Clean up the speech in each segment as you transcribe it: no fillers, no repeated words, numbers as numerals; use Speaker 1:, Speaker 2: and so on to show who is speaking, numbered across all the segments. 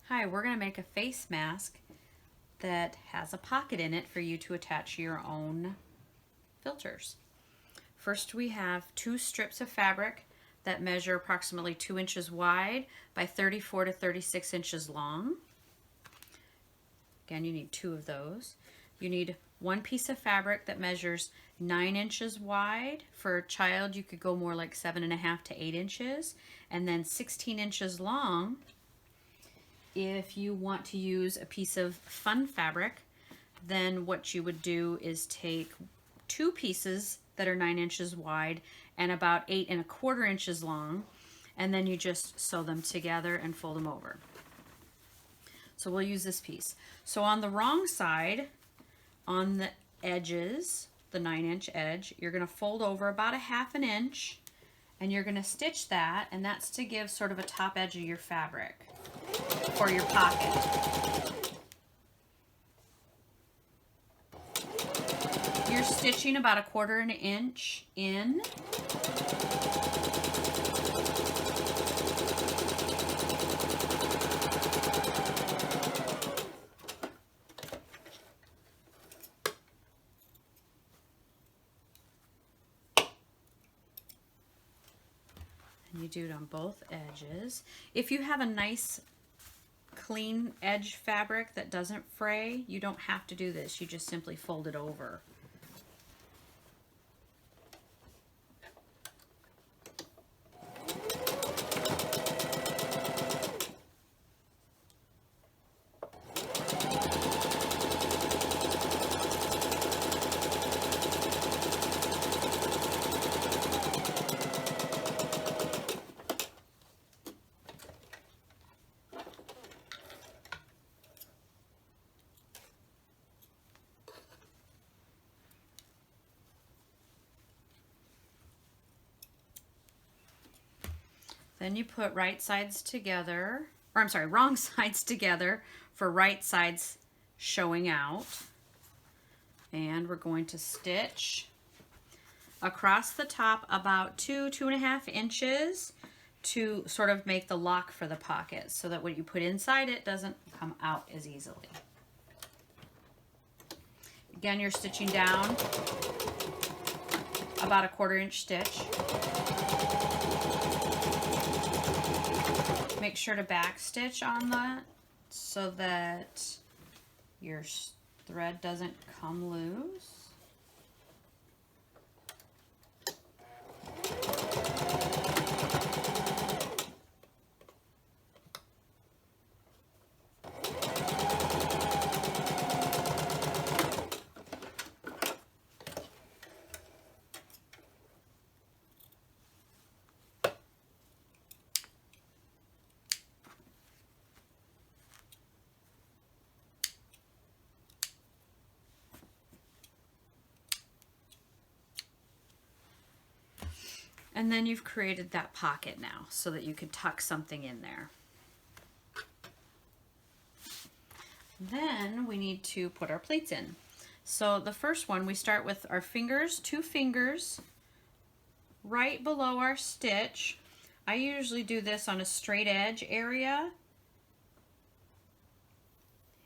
Speaker 1: Hi, we're going to make a face mask that has a pocket in it for you to attach your own filters. First, we have 2 strips of fabric that measure approximately 2 inches wide by 34 to 36 inches long. Again, you need 2 of those. You need 1 piece of fabric that measures 9 inches wide. For a child, you could go more like 7.5 to 8 inches, and then 16 inches long. If you want to use a piece of fun fabric, then what you would do is take 2 pieces that are 9 inches wide and about 8.25 inches long, and then you just sew them together and fold them over. So we'll use this piece. So on the wrong side, on the edges, the 9-inch edge, you're going to fold over about 1/2 inch, and you're going to stitch that, and that's to give sort of a top edge of your fabric for your pocket. You're stitching about 1/4 inch in. And you do it on both edges. If you have a nice clean edge fabric that doesn't fray, you don't have to do this. You just simply fold it over. Then you put right sides together, or I'm sorry, wrong sides together for right sides showing out. And we're going to stitch across the top about 2.5 inches to sort of make the lock for the pocket so that what you put inside it doesn't come out as easily. Again, you're stitching down about 1/4 inch stitch. Make sure to back stitch on that so that your thread doesn't come loose. And then you've created that pocket now so that you can tuck something in there. Then we need to put our pleats in. So the first one, we start with our fingers, 2 fingers right below our stitch. I usually do this on a straight edge area.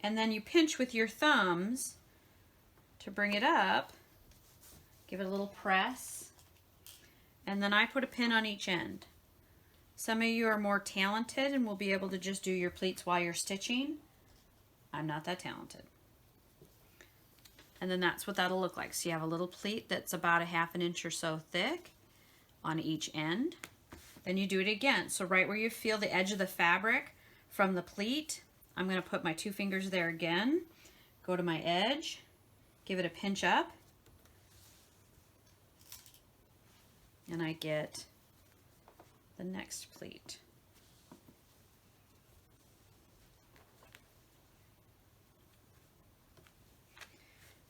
Speaker 1: And then you pinch with your thumbs to bring it up. Give it a little press. And then I put a pin on each end. Some of you are more talented and will be able to just do your pleats while you're stitching. I'm not that talented. And then that's what that'll look like. So you have a little pleat that's about 1/2 inch or so thick on each end. Then you do it again. So right where you feel the edge of the fabric from the pleat, I'm going to put my 2 fingers there again, go to my edge, give it a pinch up, and I get the next pleat.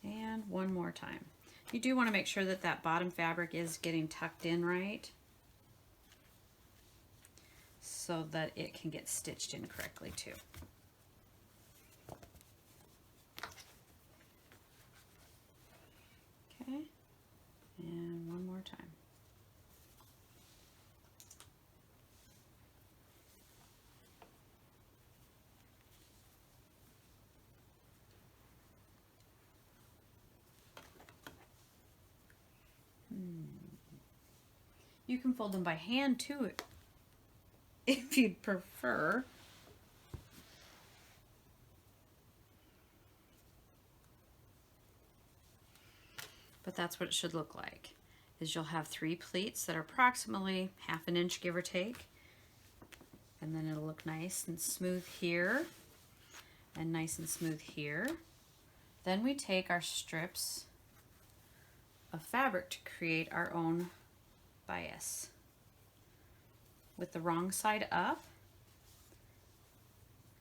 Speaker 1: And one more time. You do want to make sure that that bottom fabric is getting tucked in right so that it can get stitched in correctly too. Okay, and one more time. You can fold them by hand too, if you'd prefer. But that's what it should look like, is you'll have 3 pleats that are approximately 1/2 inch, give or take. And then it'll look nice and smooth here and nice and smooth here. Then we take our strips of fabric to create our own bias. With the wrong side up,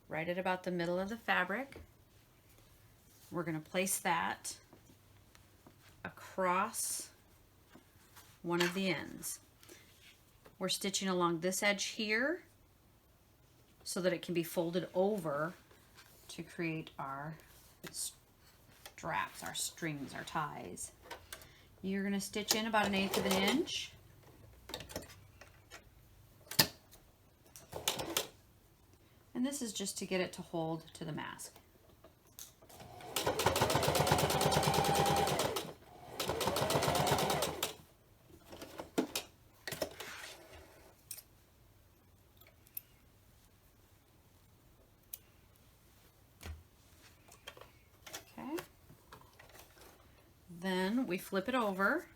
Speaker 1: right at about the middle of the fabric, we're going to place that across one of the ends. We're stitching along this edge here so that it can be folded over to create our straps, our strings, our ties. You're going to stitch in about 1/8 of an inch. And this is just to get it to hold to the mask. Then we flip it over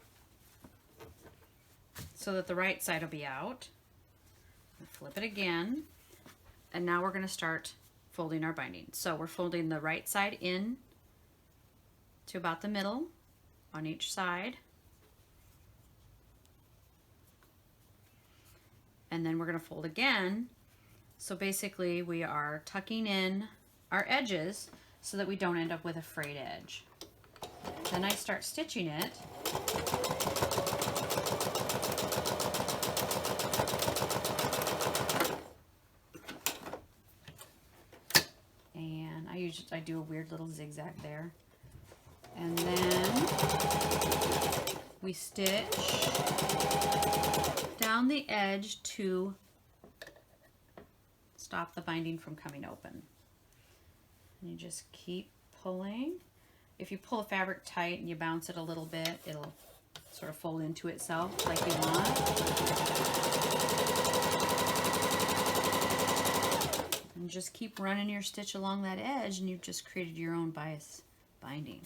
Speaker 1: so that the right side will be out. We flip it again, and now we're going to start folding our binding. So we're folding the right side in to about the middle on each side. And then we're going to fold again. So basically we are tucking in our edges so that we don't end up with a frayed edge. Then I start stitching it. And I do a weird little zigzag there. And then we stitch down the edge to stop the binding from coming open. And you just keep pulling. If you pull a fabric tight and you bounce it a little bit, it'll sort of fold into itself like you want. And just keep running your stitch along that edge and you've just created your own bias binding.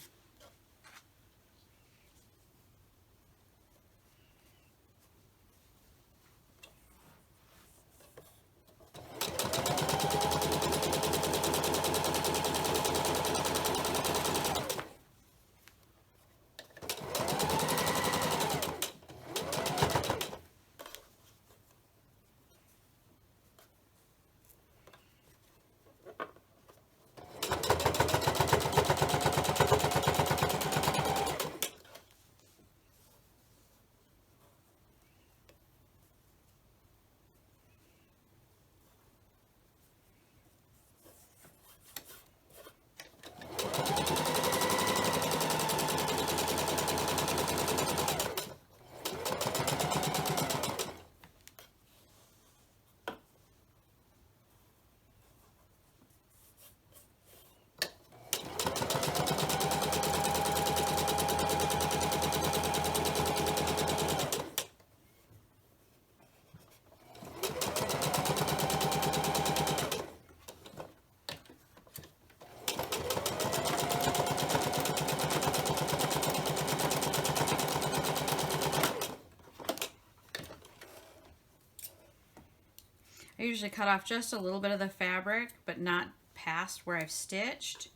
Speaker 1: I usually cut off just a little bit of the fabric, but not past where I've stitched,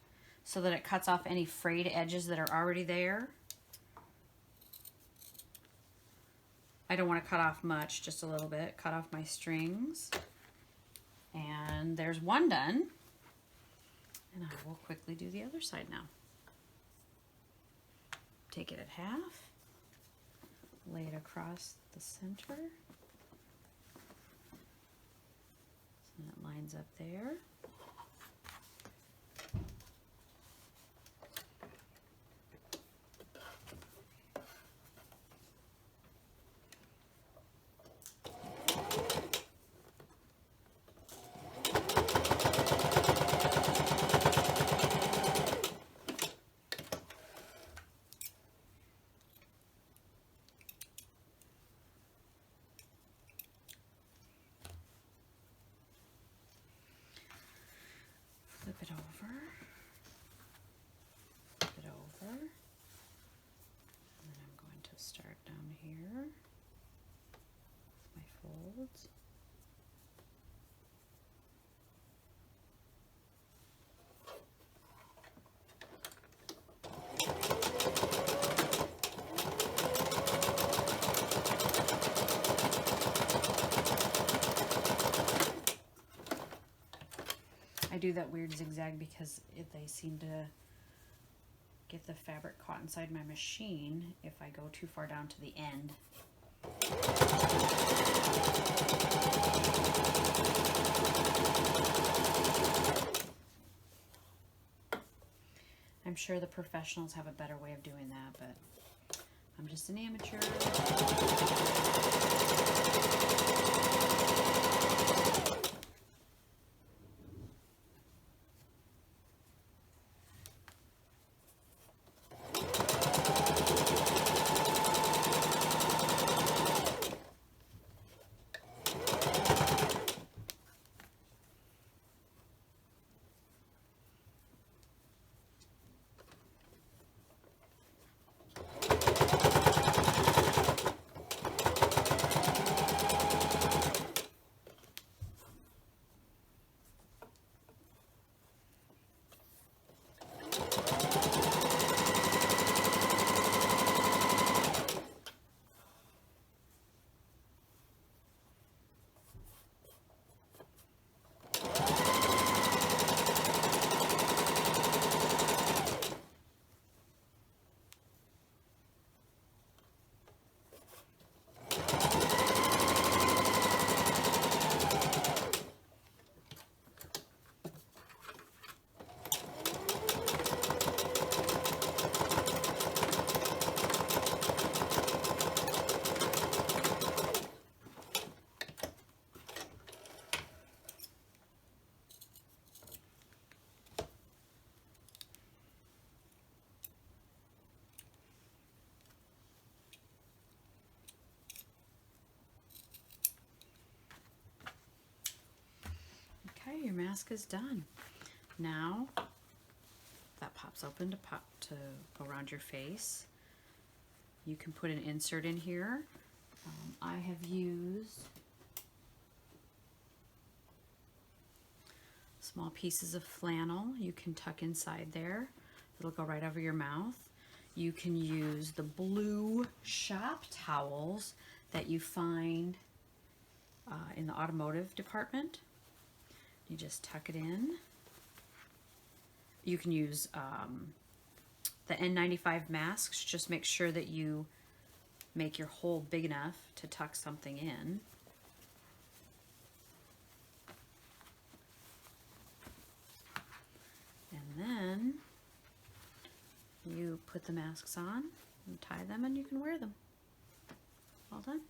Speaker 1: so that it cuts off any frayed edges that are already there. I don't want to cut off much, just a little bit. Cut off my strings. And there's one done. And I will quickly do the other side now. Take it at half, lay it across the center. And it lines up there. folds. I do that weird zigzag because they seem to get the fabric caught inside my machine if I go too far down to the end. I'm sure the professionals have a better way of doing that, but I'm just an amateur. Okay, your mask is done. Now that pops open to go around your face. You can put an insert in here. I have used small pieces of flannel. You can tuck inside there. It'll go right over your mouth. You can use the blue shop towels that you find in the automotive department. You just tuck it in. You can use the N95 masks. Just make sure that you make your hole big enough to tuck something in. And then you put the masks on and tie them and you can wear them. All done.